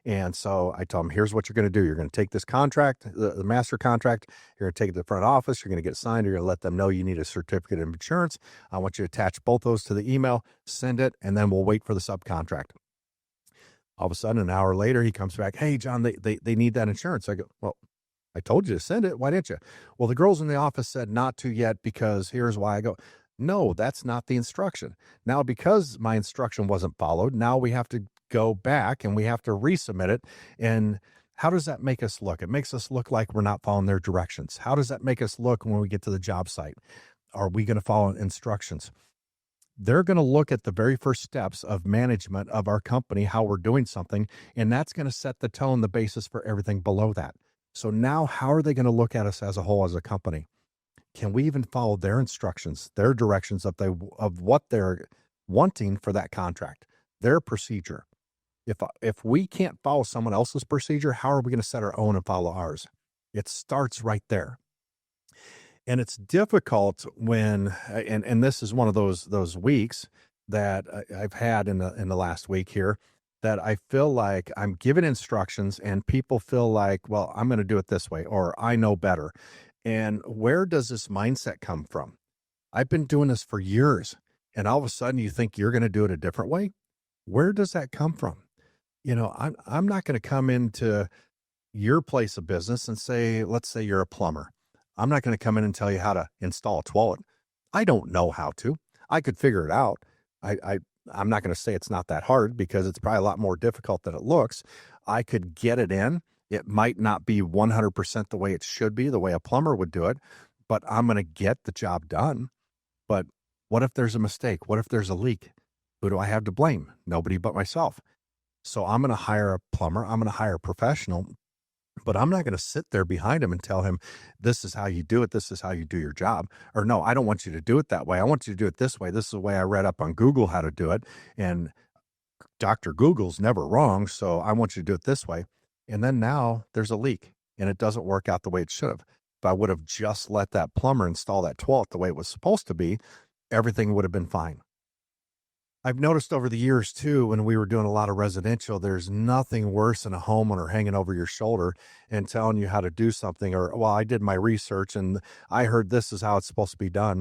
And so I told him, here's what you're going to do. You're going to take this contract, the master contract, you're going to take it to the front office, you're going to get it signed, you're going to let them know you need a certificate of insurance. I want you to attach both those to the email, send it, and then we'll wait for the subcontract. All of a sudden, an hour later, he comes back, hey, John, they need that insurance. I go, well, I told you to send it. Why didn't you? Well, the girls in the office said not to yet because here's why. I go, no, that's not the instruction. Now, because my instruction wasn't followed, now we have to go back and we have to resubmit it. And how does that make us look? It makes us look like we're not following their directions. How does that make us look when we get to the job site? Are we going to follow instructions? They're going to look at the very first steps of management of our company, how we're doing something, and that's going to set the tone, the basis for everything below that. So now how are they going to look at us as a whole, as a company? Can we even follow their instructions, their directions of what they're wanting for that contract, their procedure? If we can't follow someone else's procedure, how are we going to set our own and follow ours? It starts right there. And it's difficult when, and this is one of those weeks that I've had in the last week here, that I feel like I'm giving instructions and people feel like, well, I'm going to do it this way, or I know better. And where does this mindset come from? I've been doing this for years, and all of a sudden you think you're going to do it a different way. Where does that come from? I'm not going to come into your place of business and say, let's say you're a plumber. I'm not going to come in and tell you how to install a toilet. I don't know how to. I could figure it out. I'm not going to say it's not that hard because it's probably a lot more difficult than it looks. I could get it in. It might not be 100% the way it should be, the way a plumber would do it, but I'm going to get the job done. But what if there's a mistake? What if there's a leak? Who do I have to blame? Nobody but myself. So I'm going to hire a plumber. I'm going to hire a professional, but I'm not going to sit there behind him and tell him, this is how you do it. This is how you do your job. Or no, I don't want you to do it that way. I want you to do it this way. This is the way I read up on Google how to do it. And Dr. Google's never wrong. So I want you to do it this way. And then now there's a leak and it doesn't work out the way it should have. If I would have just let that plumber install that toilet the way it was supposed to be, everything would have been fine. I've noticed over the years too, when we were doing a lot of residential, there's nothing worse than a homeowner hanging over your shoulder and telling you how to do something, or, well, I did my research and I heard this is how it's supposed to be done.